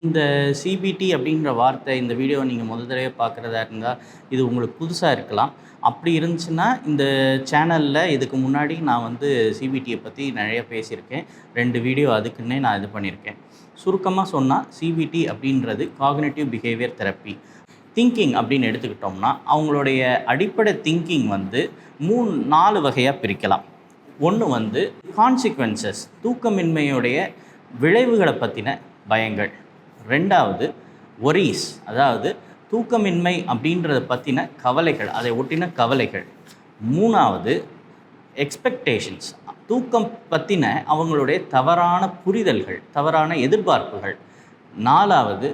இந்த சிபிடி அப்படின்ற வார்த்தை இந்த வீடியோவை நீங்கள் முதல் தடவை பார்க்குறதா இருந்தால் இது உங்களுக்கு புதுசாக இருக்கலாம். அப்படி இருந்துச்சுன்னா இந்த சேனலில் இதுக்கு முன்னாடி நான் வந்து சிபிடியை பற்றி நிறைய பேசியிருக்கேன். 2 வீடியோ அதுக்குன்னே நான் இது பண்ணியிருக்கேன். சுருக்கமாக சொன்னால் சிபிடி அப்படின்றது காக்னிட்டிவ் பிஹேவியர் தெரப்பி. திங்கிங் அப்படின்னு எடுத்துக்கிட்டோம்னா அவங்களுடைய அடிப்படை திங்கிங் வந்து 4 வகையாக பிரிக்கலாம். ஒன்று வந்து கான்சிக்வென்சஸ், தூக்கமின்மையுடைய விளைவுகளை பற்றின பயங்கள். 2வது ஒரீஸ், அதாவது தூக்கமின்மை அப்படின்றத பற்றின கவலைகள், அதை ஒட்டின கவலைகள். 3வது எக்ஸ்பெக்டேஷன்ஸ், தூக்கம் பற்றின அவங்களுடைய தவறான புரிதல்கள், தவறான எதிர்பார்ப்புகள். 4வது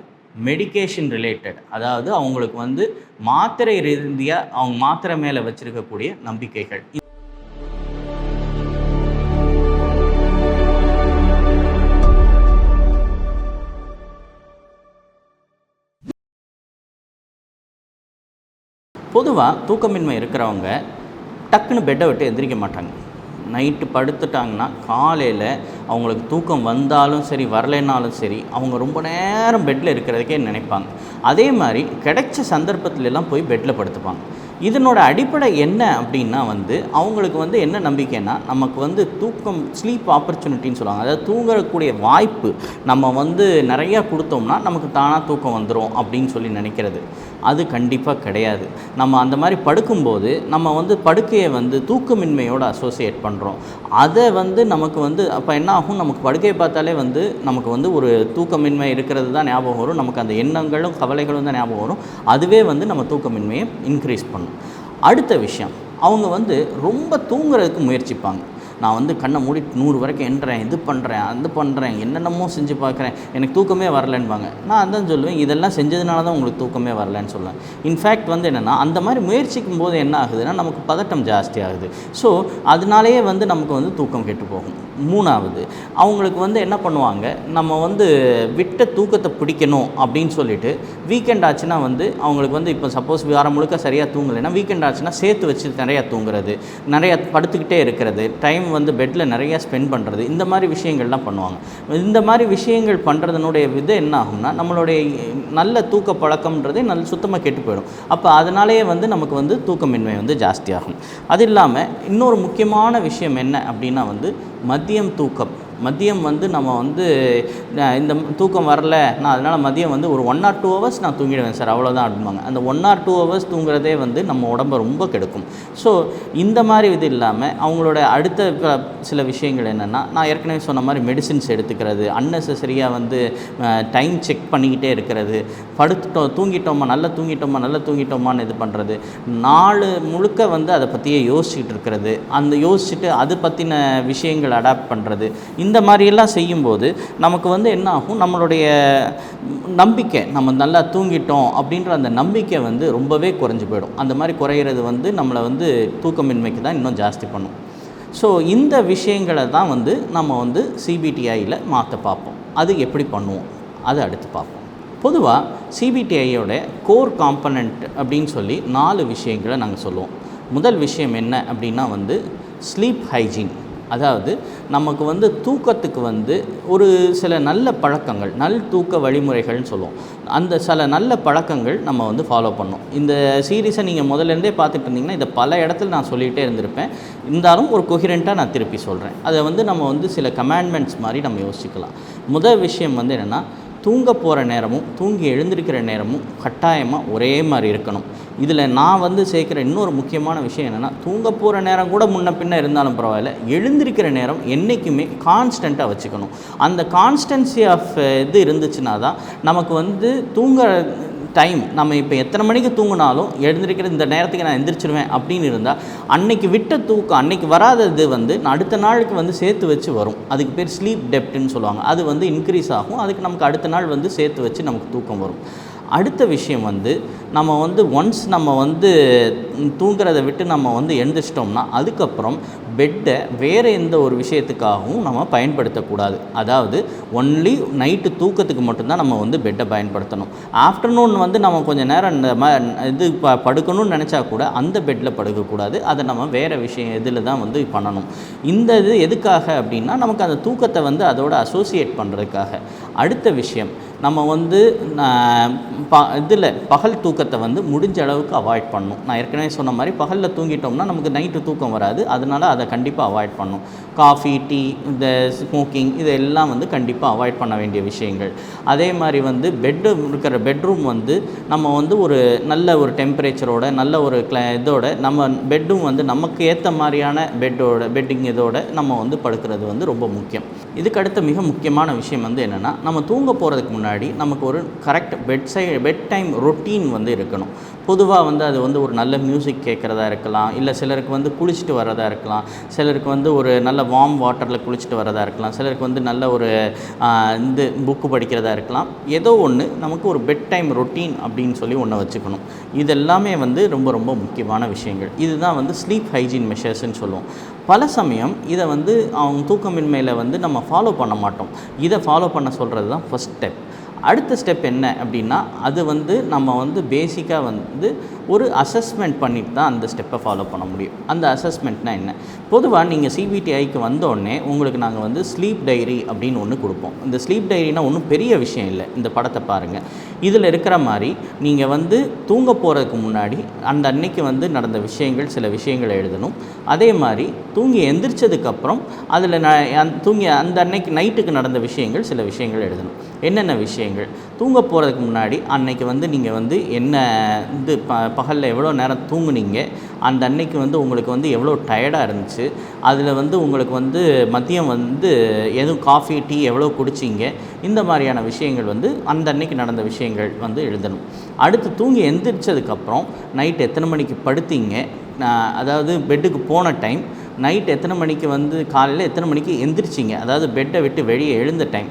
மெடிகேஷன் ரிலேட்டட், அதாவது அவங்களுக்கு வந்து மாத்திரை ரீதியாக அவங்க மாத்திரை மேலே வச்சுருக்கக்கூடிய நம்பிக்கைகள். பொதுவாக தூக்கமின்மை இருக்கிறவங்க டக்குன்னு பெட்டை விட்டு எந்திரிக்க மாட்டாங்க. நைட்டு படுத்துட்டாங்கன்னா காலையில் அவங்களுக்கு தூக்கம் வந்தாலும் சரி வரலைன்னாலும் சரி அவங்க ரொம்ப நேரம் பெட்டில் இருக்கிறதுக்கே நினைப்பாங்க. அதே மாதிரி கிடைச்ச சந்தர்ப்பத்திலெல்லாம் போய் பெட்டில் படுத்துப்பாங்க. இதனோட அடிப்படை என்ன அப்படின்னா வந்து அவங்களுக்கு வந்து என்ன நம்பிக்கைன்னா நமக்கு வந்து தூக்கம் ஸ்லீப் ஆப்பர்ச்சுனிட்டின்னு சொல்லுவாங்க. அதாவது தூங்கக்கூடிய வாய்ப்பு நம்ம வந்து நிறையா கொடுத்தோம்னா நமக்கு தானாக தூக்கம் வந்துடும் அப்படின்னு சொல்லி நினைக்கிறது. அது கண்டிப்பாக கிடையாது. நம்ம அந்த மாதிரி படுக்கும்போது நம்ம வந்து படுக்கையை வந்து தூக்கமின்மையோடு அசோசியேட் பண்ணுறோம். அதை வந்து நமக்கு வந்து அப்போ என்ன ஆகும், நமக்கு படுக்கையை பார்த்தாலே வந்து நமக்கு வந்து ஒரு தூக்கமின்மை இருக்கிறது தான் ஞாபகம் வரும். நமக்கு அந்த எண்ணங்களும் கவலைகளும் தான் ஞாபகம் வரும். அதுவே வந்து நம்ம தூக்கமின்மையை இன்க்ரீஸ் பண்ணும். அடுத்த விஷயம், அவங்க வந்து ரொம்ப தூங்குறதுக்கு முயற்சிப்பாங்க. நான் வந்து கண்ணை மூடி 100 வரைக்கும் எண்ணுறேன், இது பண்ணுறேன், அது பண்ணுறேன், என்னென்னமோ செஞ்சு பார்க்குறேன், எனக்கு தூக்கமே வரலன்பாங்க. நான் அதான் சொல்லுவேன், இதெல்லாம் செஞ்சதுனால தான் உங்களுக்கு தூக்கமே வரலன்னு சொல்லுவேன். இன்ஃபேக்ட் வந்து என்னென்னா அந்த மாதிரி முயற்சிக்கும் போது என்ன ஆகுதுன்னா நமக்கு பதட்டம் ஜாஸ்தி ஆகுது. ஸோ அதனாலேயே வந்து நமக்கு வந்து தூக்கம் கெட்டு போகும். 3வது அவங்களுக்கு வந்து என்ன பண்ணுவாங்க, நம்ம வந்து விட்ட தூக்கத்தை பிடிக்கணும் அப்படின்னு சொல்லிட்டு வீக்கெண்ட் ஆச்சுன்னா வந்து அவங்களுக்கு வந்து இப்போ சப்போஸ் வாரம் முழுக்க சரியாக தூங்கலைன்னா வீக்கெண்ட் ஆச்சுன்னா சேர்த்து வச்சு நிறையா தூங்குறது, நிறையா படுத்துக்கிட்டே இருக்கிறது, டைம் வந்து பெட்டில் நிறையா ஸ்பெண்ட் பண்ணுறது, இந்த மாதிரி விஷயங்கள்லாம் பண்ணுவாங்க. இந்த மாதிரி விஷயங்கள் பண்ணுறதுனுடைய விதம் என்ன ஆகும்னா நம்மளுடைய நல்ல தூக்க பழக்கம்ன்றதே சுத்தமாக கெட்டு போயிடும். அப்போ அதனாலேயே வந்து நமக்கு வந்து தூக்கமின்மை வந்து ஜாஸ்தியாகும். அது இல்லாமல் இன்னொரு முக்கியமான விஷயம் என்ன அப்படின்னா வந்து மதியம் தூக்கம். மதியம் வந்து நம்ம வந்து இந்த தூக்கம் வரல, நான் அதனால் மதியம் வந்து ஒரு 1 or 2 hours நான் தூங்கிடுவேன் சார், அவ்வளோதான் அப்படிம்பாங்க. அந்த 1 or 2 hours தூங்குறதே வந்து நம்ம உடம்பை ரொம்ப கெடுக்கும். ஸோ இந்த மாதிரி இது இல்லாமல் அவங்களோட அடுத்த சில விஷயங்கள் என்னென்னா, நான் ஏற்கனவே சொன்ன மாதிரி மெடிசின்ஸ் எடுத்துக்கிறது, அன்னெசரியாக வந்து டைம் செக் பண்ணிக்கிட்டே இருக்கிறது, தூங்கிட்டோமா நல்லா தூங்கிட்டோமான்னு இது பண்ணுறது, நாள் முழுக்க வந்து அதை பற்றியே யோசிச்சுட்டு இருக்கிறது, அந்த யோசிச்சுட்டு அது பற்றின விஷயங்கள் அடாப்ட் பண்ணுறது, இந்த மாதிரியெல்லாம் செய்யும்போது நமக்கு வந்து என்ன ஆகும், நம்மளுடைய நம்பிக்கை, நம்ம நல்லா தூங்கிட்டோம் அப்படின்ற அந்த நம்பிக்கை வந்து ரொம்பவே குறைஞ்சி போயிடும். அந்த மாதிரி குறையிறது வந்து நம்மளை வந்து தூக்கமின்மைக்கு தான் இன்னும் ஜாஸ்தி பண்ணும். ஸோ இந்த விஷயங்களை தான் வந்து நம்ம வந்து சிபிடிஐயில் மாற்ற பார்ப்போம். அது எப்படி பண்ணுவோம் அது அடுத்து பார்ப்போம். பொதுவாக சிபிடிஐயோட கோர் காம்பனண்ட் அப்படின்னு சொல்லி 4 விஷயங்களை நாங்கள் சொல்லுவோம். முதல் விஷயம் என்ன அப்படின்னா வந்து ஸ்லீப் ஹைஜீன். அதாவது நமக்கு வந்து தூக்கத்துக்கு வந்து ஒரு சில நல்ல பழக்கங்கள், தூக்க வழிமுறைகள்னு சொல்லுவோம். அந்த சில நல்ல பழக்கங்கள் நம்ம வந்து ஃபாலோ பண்ணோம். இந்த சீரீஸை நீங்கள் முதல்லேருந்தே பார்த்துட்டு இருந்தீங்கன்னா இதை பல இடத்துல நான் சொல்லிகிட்டே இருந்திருப்பேன். இருந்தாலும் ஒரு கொஹிரெண்ட்டாக நான் திருப்பி சொல்கிறேன். அதை வந்து நம்ம வந்து சில கமாண்ட்மெண்ட்ஸ் மாதிரி நம்ம யோசிக்கலாம். முதல் விஷயம் வந்து என்னென்னா, தூங்க போகிற நேரமும் தூங்கி எழுந்திருக்கிற நேரமும் கட்டாயமாக ஒரே மாதிரி இருக்கணும். இதில் நான் வந்து சேர்க்குற இன்னொரு முக்கியமான விஷயம் என்னென்னா, தூங்க போகிற நேரம் கூட முன்ன பின்ன இருந்தாலும் பரவாயில்ல, எழுந்திருக்கிற நேரம் என்றைக்குமே கான்ஸ்டண்ட்டாக வச்சுக்கணும். அந்த கான்ஸ்டன்சி ஆஃப் இது இருந்துச்சுன்னா தான் நமக்கு வந்து தூங்க டைம், நம்ம இப்போ எத்தனை மணிக்கு தூங்கினாலும் எழுந்திருக்கிற இந்த நேரத்துக்கு நான் எந்திரிச்சிருவேன் அப்படின்னு இருந்தால் அன்னைக்கு விட்ட தூக்கம், அன்னைக்கு வராதது வந்து அடுத்த நாளுக்கு வந்து சேர்த்து வச்சு வரும். அதுக்கு பேர் ஸ்லீப் டெப்ட்னு சொல்லுவாங்க. அது வந்து இன்க்ரீஸ் ஆகும். அதுக்கு நமக்கு அடுத்த நாள் வந்து சேர்த்து வச்சு நமக்கு தூக்கம் வரும். அடுத்த விஷயம் வந்து நம்ம வந்து ஒன்ஸ் நம்ம வந்து தூங்குறதை விட்டு நம்ம வந்து எழுந்திரிச்சிட்டோம்னா அதுக்கப்புறம் பெட்டை வேறு எந்த ஒரு விஷயத்துக்காகவும் நம்ம பயன்படுத்தக்கூடாது. அதாவது ஒன்லி நைட்டு தூக்கத்துக்கு மட்டும்தான் நம்ம வந்து பெட்டை பயன்படுத்தணும். ஆஃப்டர்நூன் வந்து நம்ம கொஞ்சம் நேரம் இந்த படுக்கணும்னு நினச்சா கூட அந்த பெட்டில் படுக்கக்கூடாது. அதை நம்ம வேறு விஷயம் இதில் தான் வந்து பண்ணணும். இந்த இது எதுக்காக அப்படின்னா நமக்கு அந்த தூக்கத்தை வந்து அதோட அசோசியேட் பண்ணுறதுக்காக. அடுத்த விஷயம், நம்ம வந்து இதில் பகல் தூக்கத்தை வந்து முடிஞ்ச அளவுக்கு அவாய்ட் பண்ணணும். நான் ஏற்கனவே சொன்ன மாதிரி பகலில் தூங்கிட்டோம்னா நமக்கு நைட்டு தூக்கம் வராது. அதனால் அதை கண்டிப்பாக அவாய்ட் பண்ணணும். காஃபி, டீ, இந்த ஸ்மோக்கிங் இதெல்லாம் வந்து கண்டிப்பாக அவாய்ட் பண்ண வேண்டிய விஷயங்கள். அதே மாதிரி வந்து இருக்கிற பெட்ரூம் வந்து நம்ம வந்து ஒரு நல்ல ஒரு டெம்பரேச்சரோட, நல்ல ஒரு இதோட நம்ம பெட்டும் வந்து நமக்கு ஏற்ற மாதிரியான பெட்டிங் இதோட நம்ம வந்து படுக்கிறது வந்து ரொம்ப முக்கியம். இதுக்கடுத்த மிக முக்கியமான விஷயம் வந்து என்னென்னா, நம்ம தூங்க போகிறதுக்கு முன்னாடி நமக்கு ஒரு கரெக்ட் பெட் டைம் ரொட்டீன் வந்து இருக்கணும். பொதுவாக வந்து அது வந்து ஒரு நல்ல மியூசிக் கேட்குறதா இருக்கலாம், இல்லை சிலருக்கு வந்து குளிச்சுட்டு வரதா இருக்கலாம், சிலருக்கு வந்து ஒரு நல்ல வார்ம் வாட்டரில் குளிச்சுட்டு வரதா இருக்கலாம், சிலருக்கு வந்து நல்ல ஒரு புக்கு படிக்கிறதா இருக்கலாம். ஏதோ ஒன்று நமக்கு ஒரு பெட் டைம் ரொட்டீன் அப்படின்னு சொல்லி ஒன்று வச்சுக்கணும். இதெல்லாமே வந்து ரொம்ப ரொம்ப முக்கியமான விஷயங்கள். இதுதான் வந்து ஸ்லீப் ஹைஜீன் மெஷர்ஸ்ன்னு சொல்லுவோம். பல சமயம் இதை வந்து அவங்க தூக்கமின்மையில் வந்து நம்ம ஃபாலோ பண்ண மாட்டோம். இதை ஃபாலோ பண்ண சொல்கிறது தான் ஃபஸ்ட் ஸ்டெப். அடுத்த ஸ்டெப் என்ன அப்படின்னா, அது வந்து நம்ம வந்து பேசிக்காக வந்து ஒரு அசஸ்மெண்ட் பண்ணிட்டு தான் அந்த ஸ்டெப்பை ஃபாலோ பண்ண முடியும். அந்த அசஸ்மெண்ட்னால் என்ன? பொதுவாக நீங்கள் சிபிடிஐக்கு வந்தோடனே உங்களுக்கு நாங்கள் வந்து ஸ்லீப் டைரி அப்படின்னு ஒன்று கொடுப்போம். இந்த ஸ்லீப் டைரினா ஒன்றும் பெரிய விஷயம் இல்லை. இந்த படத்தை பாருங்கள். இதில் இருக்கிற மாதிரி நீங்கள் வந்து தூங்க போகிறதுக்கு முன்னாடி அந்த அன்னைக்கு வந்து நடந்த விஷயங்கள், சில விஷயங்களை எழுதணும். அதே மாதிரி தூங்கி எந்திரிச்சதுக்கப்புறம் அதில் தூங்கி அந்த அன்னைக்கு நைட்டுக்கு நடந்த விஷயங்கள், சில விஷயங்கள் எழுதணும். என்னென்ன விஷயங்கள்? தூங்க போகிறதுக்கு முன்னாடி அன்னைக்கு வந்து நீங்கள் வந்து என்ன பகலில் எவ்வளோ நேரம் தூங்குனீங்க, அந்த அன்னைக்கு வந்து உங்களுக்கு வந்து எவ்வளோ டயர்டாக இருந்துச்சு, அதில் வந்து உங்களுக்கு வந்து மதியம் வந்து எதுவும் காஃபி, டீ எவ்வளோ குடிச்சிங்க, இந்த மாதிரியான விஷயங்கள் வந்து அந்த அன்னைக்கு நடந்த விஷயங்கள் வந்து எழுதணும். அடுத்து தூங்கி எந்திரிச்சதுக்கப்புறம் நைட் எத்தனை மணிக்கு படுத்தீங்க, அதாவது பெட்டுக்கு போன டைம், நைட் எத்தனை மணிக்கு வந்து காலையில் எத்தனை மணிக்கு எந்திரிச்சிங்க, அதாவது பெட்டை விட்டு வெளியே எழுந்த டைம்,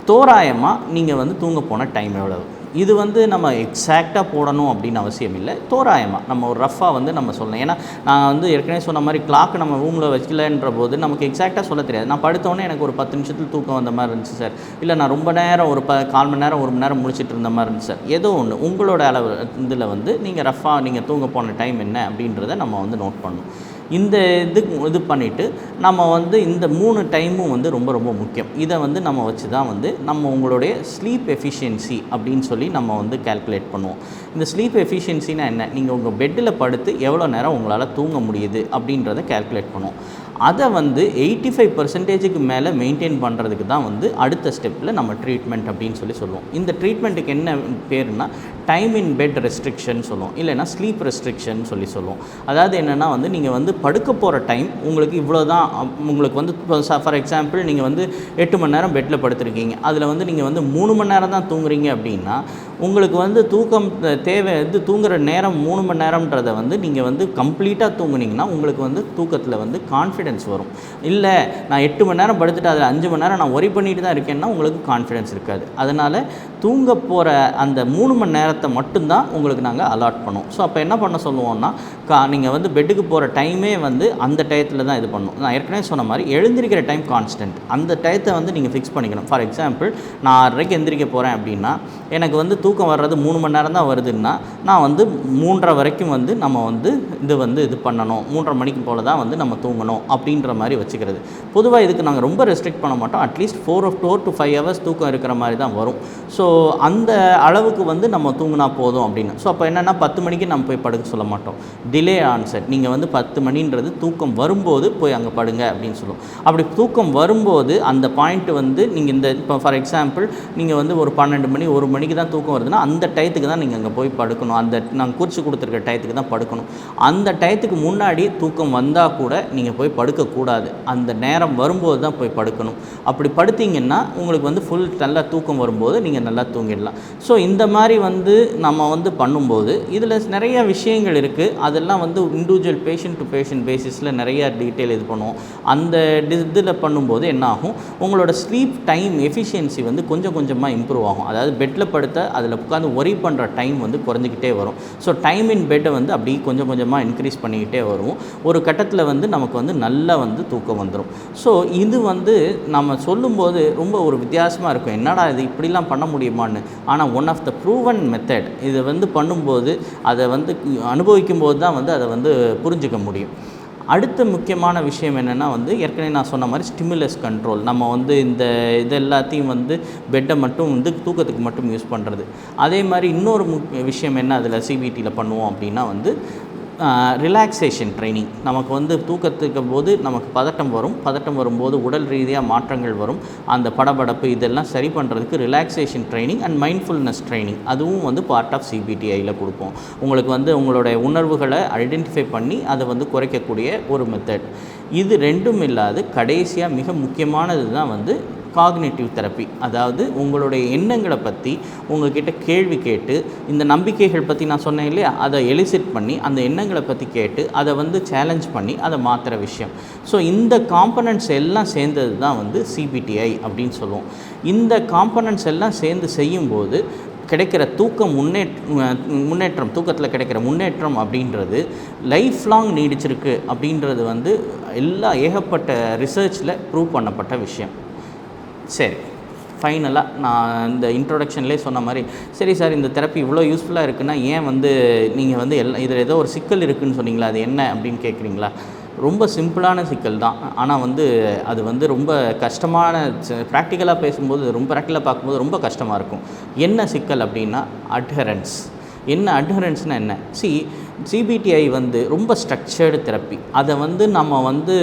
தோராயமாக நீங்கள் வந்து தூங்க போன டைம் எவ்வளவு. இது வந்து நம்ம எக்ஸாக்டாக போடணும் அப்படின்னு அவசியம் இல்லை. தோராயமாக நம்ம ஒரு ரஃபாக வந்து நம்ம சொல்லணும். ஏன்னா நான் வந்து ஏற்கனவே சொன்ன மாதிரி கிளாக் நம்ம ரூமில் வைக்கலன்ற போது நமக்கு எக்ஸாக்டாக சொல்ல தெரியாது. நான் படுத்தோடனே எனக்கு ஒரு 10 நிமிஷத்தில் தூக்கம் வந்த மாதிரி இருந்துச்சு சார், இல்லை நான் ரொம்ப நேரம் ஒரு 1/4 மணி நேரம் 1 மணி நேரம் முடிச்சுட்டு இருந்த மாதிரி இருந்துச்சு சார், ஏதோ ஒன்று உங்களோட அளவு இதில் வந்து நீங்கள் ரஃபாக நீங்கள் தூங்க போன டைம் என்ன அப்படின்றத நம்ம வந்து நோட் பண்ணணும். இந்த இது பண்ணிவிட்டு நம்ம வந்து இந்த 3 டைமும் வந்து ரொம்ப ரொம்ப முக்கியம். இதை வந்து நம்ம வச்சு தான் வந்து நம்ம உங்களுடைய ஸ்லீப் எஃபிஷியன்சி அப்படின்னு சொல்லி நம்ம வந்து கால்குலேட் பண்ணுவோம். இந்த ஸ்லீப் எஃபிஷியன்சினா என்ன? நீங்கள் உங்கள் பெட்டில் படுத்து எவ்வளோ நேரம் உங்களால் தூங்க முடியுது அப்படின்றத கால்குலேட் பண்ணுவோம். அதை வந்து 85% மேலே மெயின்டைன் பண்ணுறதுக்கு தான் வந்து அடுத்த ஸ்டெப்பில் நம்ம ட்ரீட்மெண்ட் அப்படின்னு சொல்லி சொல்லுவோம். இந்த ட்ரீட்மெண்ட்டுக்கு என்ன பேருனா டைம் இன் பெட் ரெஸ்ட்ரிக்ஷன் சொல்லுவோம், இல்லைனா ஸ்லீப் ரெஸ்ட்ரிக்ஷன் சொல்லி சொல்லுவோம். அதாவது என்னென்னா வந்து நீங்கள் வந்து படுக்க போகிற டைம் உங்களுக்கு இவ்வளோ தான். உங்களுக்கு வந்து ஃபார் எக்ஸாம்பிள் நீங்கள் வந்து 8 மணி நேரம் பெட்டில் படுத்துருக்கீங்க, அதில் வந்து நீங்கள் வந்து 3 மணி நேரம் தான் தூங்குறீங்க அப்படின்னா உங்களுக்கு வந்து தூக்கம் தேவை தூங்குகிற நேரம் 3 மணி நேரம்ன்றதை வந்து நீங்கள் வந்து கம்ப்ளீட்டாக தூங்குனீங்கன்னா உங்களுக்கு வந்து தூக்கத்தில் வந்து கான்ஃபிடென்ஸ் வரும். இல்லை நான் 8 மணி நேரம் படுத்துட்டு அதில் 5 மணி நேரம் நான் ஒரி பண்ணிட்டு தான் இருக்கேன்னா உங்களுக்கு கான்ஃபிடென்ஸ் இருக்காது. அதனால் தூங்க போகிற அந்த 3 மணி நேரத்தை மட்டும்தான் உங்களுக்கு நாங்கள் அலாட் பண்ணுவோம். ஸோ அப்போ என்ன பண்ண சொல்லுவோம்னா, நீங்கள் வந்து பெட்டுக்கு போகிற டைமே வந்து அந்த டயத்தில் தான் இது பண்ணணும். நான் ஏற்கனவே சொன்ன மாதிரி எழுந்திருக்கிற டைம் கான்ஸ்டன்ட், அந்த டயத்தை வந்து நீங்கள் ஃபிக்ஸ் பண்ணிக்கணும். ஃபார் எக்ஸாம்பிள் நான் 6:30 எந்திரிக்க போகிறேன் அப்படின்னா எனக்கு வந்து தூக்கம் வர்றது 3 மணி நேரம் தான் வருதுன்னா நான் வந்து 3:30 வரைக்கும் வந்து நம்ம வந்து இது பண்ணணும், 3:30 மணிக்கு போல் தான் வந்து நம்ம தூங்கணும் அப்படின்ற மாதிரி வச்சுக்கிறது. பொதுவாக இதுக்கு நாங்கள் ரொம்ப ரெஸ்ட்ரிக்ட் பண்ண மாட்டோம். அட்லீஸ்ட் 4 to 5 ஹவர்ஸ் தூக்கம் இருக்கிற மாதிரி தான் வரும். ஸோ அந்த அளவுக்கு வந்து நம்ம தூங்கினா போதும் அப்படின்னு. ஸோ அப்போ என்னென்னா 10 மணிக்கு நம்ம போய் படுக்க சொல்ல மாட்டோம். டிலே ஆன்செட், நீங்கள் வந்து 10 மணின்றது தூக்கம் வரும்போது போய் அங்கே படுங்க அப்படின்னு சொல்லுவோம். அப்படி தூக்கம் வரும்போது அந்த பாயிண்ட் வந்து நீங்கள் இப்போ ஃபார் எக்ஸாம்பிள் நீங்கள் வந்து ஒரு 12 மணி 1 மணிக்கு தான் தூக்கம் வருதுன்னா அந்த டயத்துக்கு தான் நீங்கள் அங்கே போய் படுக்கணும். அந்த நாங்கள் குறித்து கொடுத்துருக்க டயத்துக்கு தான் படுக்கணும். அந்த டயத்துக்கு முன்னாடி தூக்கம் வந்தால் கூட நீங்கள் போய் படுக்கக்கூடாது. அந்த நேரம் வரும்போது தான் போய் படுக்கணும். அப்படி படுத்திங்கன்னா உங்களுக்கு வந்து நல்லா தூக்கம் வரும்போது நீங்கள் நல்லா தூங்கிடலாம். ஸோ இந்த மாதிரி வந்து நம்ம வந்து பண்ணும்போது இதில் நிறைய விஷயங்கள் இருக்குது. அதெல்லாம் வந்து இண்டிவிஜுவல் பேஷண்ட் டு பேஷண்ட் பேசிஸில் நிறைய டீட்டெயில் இது பண்ணுவோம். அந்த இதில் பண்ணும்போது என்னாகும், உங்களோட ஸ்லீப் டைம் எஃபிஷியன்சி வந்து கொஞ்சம் கொஞ்சமாக இம்ப்ரூவ் ஆகும். அதாவது பெட்டில் படுத்த அதில் உட்காந்து ஒரி பண்ணுற டைம் வந்து குறைஞ்சிக்கிட்டே வரும். ஸோ டைம் இன் பெட்டை வந்து அப்படி கொஞ்சம் கொஞ்சமாக இன்க்ரீஸ் பண்ணிக்கிட்டே வரும். ஒரு கட்டத்தில் வந்து நமக்கு வந்து நல்லா வந்து தூக்கம் வந்துடும். ஸோ இது வந்து நம்ம சொல்லும்போது ரொம்ப ஒரு வித்தியாசமாக இருக்கும், என்னடா இது இப்படிலாம் பண்ண முடியுமான்னு. ஆனால் one of the proven method. இதை வந்து பண்ணும்போது அதை வந்து அனுபவிக்கும் போது தான் வந்து அதை வந்து புரிஞ்சிக்க முடியும். அடுத்த முக்கியமான விஷயம் என்னென்னா வந்து ஏற்கனவே நான் சொன்ன மாதிரி ஸ்டிமுலஸ் கண்ட்ரோல். நம்ம வந்து இந்த இது எல்லாத்தையும் வந்து பெட்டை மட்டும் வந்து தூக்கத்துக்கு மட்டும் யூஸ் பண்ணுறது. அதே மாதிரி இன்னொரு விஷயம் என்ன அதில் சிபிடியில் பண்ணுவோம் அப்படின்னா வந்து ரிலாக்ஸேஷன் ட்ரைனிங். நமக்கு வந்து தூக்கத்துக்கு போது நமக்கு பதட்டம் வரும்போது உடல் ரீதியாக மாற்றங்கள் வரும். அந்த படபடப்பு இதெல்லாம் சரி பண்ணுறதுக்கு relaxation training and mindfulness training அதுவும் வந்து பார்ட் ஆஃப் சிபிடிஐயில் கொடுப்போம். உங்களுக்கு வந்து உங்களுடைய உணர்வுகளை ஐடென்டிஃபை பண்ணி அதை வந்து குறைக்கக்கூடிய ஒரு மெத்தட். இது ரெண்டும் இல்லாது கடைசியாக மிக முக்கியமானது தான் வந்து காக்னிட்டிவ் தெரப்பி. அதாவது உங்களுடைய எண்ணங்களை பற்றி உங்கள்கிட்ட கேள்வி கேட்டு, இந்த நம்பிக்கைகள் பற்றி நான் சொன்னேன் இல்லையா, அதை எலிசிட் பண்ணி அந்த எண்ணங்களை பற்றி கேட்டு அதை வந்து சேலஞ்ச் பண்ணி அதை மாற்றுற விஷயம். ஸோ இந்த காம்பனண்ட்ஸ் எல்லாம் சேர்ந்தது தான் வந்து சிபிடிஐ அப்படின்னு சொல்லுவோம். இந்த காம்பனண்ட்ஸ் எல்லாம் சேர்ந்து செய்யும்போது கிடைக்கிற முன்னேற்றம் தூக்கத்தில் கிடைக்கிற முன்னேற்றம் அப்படின்றது லைஃப் லாங் நீடிச்சிருக்கு அப்படின்றது வந்து ஏகப்பட்ட ரிசர்ச்சில் ப்ரூவ் பண்ணப்பட்ட விஷயம். சரி, ஃபைனலாக நான் இந்த இன்ட்ரோடக்ஷன்லேயே சொன்ன மாதிரி, சரி சார் இந்த தெரப்பி இவ்வளோ யூஸ்ஃபுல்லாக இருக்குன்னா ஏன் வந்து நீங்கள் வந்து இதில் ஏதோ ஒரு சிக்கல் இருக்குதுன்னு சொன்னீங்களா, அது என்ன அப்படின்னு கேட்குறீங்களா? ரொம்ப சிம்பிளான சிக்கல் தான். ஆனால் வந்து அது வந்து ரொம்ப கஷ்டமான ப்ராக்டிக்கலாக பார்க்கும்போது ரொம்ப கஷ்டமாக இருக்கும். என்ன சிக்கல் அப்படின்னா அட்ஹரன்ஸ். என்ன அட்ஹரன்ஸ்னால் என்ன? சிபிடிஐ வந்து ரொம்ப ஸ்ட்ரக்சர்டு தெரப்பி. அதை வந்து நம்ம வந்து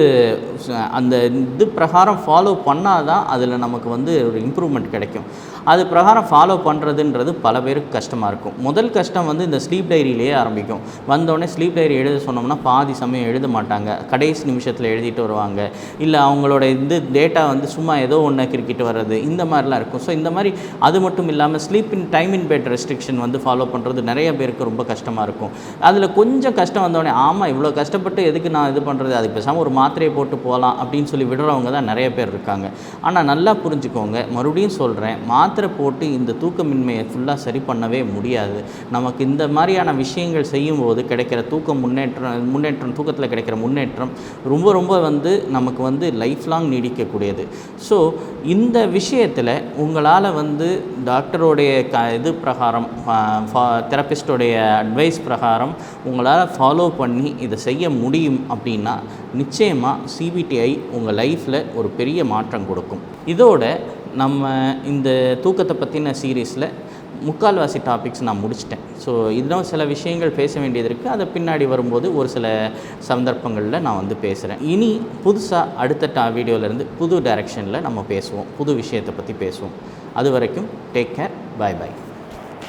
அந்த இது பிரகாரம் ஃபாலோ பண்ணால் தான் அதில் நமக்கு வந்து ஒரு இம்ப்ரூவ்மெண்ட் கிடைக்கும். அது பிரகாரம் ஃபாலோ பண்ணுறதுன்றது பல பேருக்கு கஷ்டமாக இருக்கும். முதல் கஷ்டம் வந்து இந்த ஸ்லீப் டைரியிலேயே ஆரம்பிக்கும். வந்தோடனே ஸ்லீப் டைரி எழுத சொன்னோம்னா பாதி சமயம் எழுத மாட்டாங்க, கடைசி நிமிஷத்தில் எழுதிட்டு வருவாங்க. இல்லை அவங்களோட டேட்டா வந்து சும்மா ஏதோ ஒன்று கிரிக்கிட்டு வர்றது, இந்த மாதிரிலாம் இருக்கும். ஸோ இந்த மாதிரி அது மட்டும் இல்லாமல் டைம் இன் பெட் ரெஸ்ட்ரிக்ஷன் வந்து ஃபாலோ பண்ணுறது நிறைய பேருக்கு ரொம்ப கஷ்டமாக இருக்கும். அதில் கொஞ்சம் கஷ்டம் வந்தோடனே ஆமாம் இவ்வளோ கஷ்டப்பட்டு எதுக்கு நான் இது பண்ணுறது, அதுக்கு பேசாமல் ஒரு மாத்திரையை போட்டு போகலாம் அப்படின்னு சொல்லி விடுறவங்க தான் நிறைய பேர் இருக்காங்க. ஆனால் நல்லா புரிஞ்சுக்கோங்க, மறுபடியும் சொல்கிறேன், மாத்திரை போட்டு இந்த தூக்கமின்மையை ஃபுல்லாக சரி பண்ணவே முடியாது. நமக்கு இந்த மாதிரியான விஷயங்கள் செய்யும்போது கிடைக்கிற முன்னேற்றம் தூக்கத்தில் கிடைக்கிற முன்னேற்றம் ரொம்ப வந்து நமக்கு வந்து லைஃப் லாங் நீடிக்கக்கூடியது. ஸோ இந்த விஷயத்தில் உங்களால் வந்து டாக்டரோடைய இது பிரகாரம் தெரப்பிஸ்டோடைய அட்வைஸ் பிரகாரம் உங்களால் ஃபாலோ பண்ணி இதை செய்ய முடியும் அப்படின்னா நிச்சயமாக சிபிடிஐ உங்கள் லைஃப்பில் ஒரு பெரிய மாற்றம் கொடுக்கும். இதோட நம்ம இந்த தூக்கத்தை பற்றின சீரீஸில் முக்கால்வாசி டாபிக்ஸ் நான் முடிச்சிட்டேன். ஸோ இன்னும் சில விஷயங்கள் பேச வேண்டியது இருக்குது. அதை பின்னாடி வரும்போது ஒரு சில சந்தர்ப்பங்களில் நான் வந்து பேசுகிறேன். இனி புதுசாக அடுத்த வீடியோவிலேருந்து புது டைரெக்ஷனில் நம்ம பேசுவோம், புது விஷயத்தை பற்றி பேசுவோம். அது வரைக்கும் டேக் கேர், பாய் பாய்.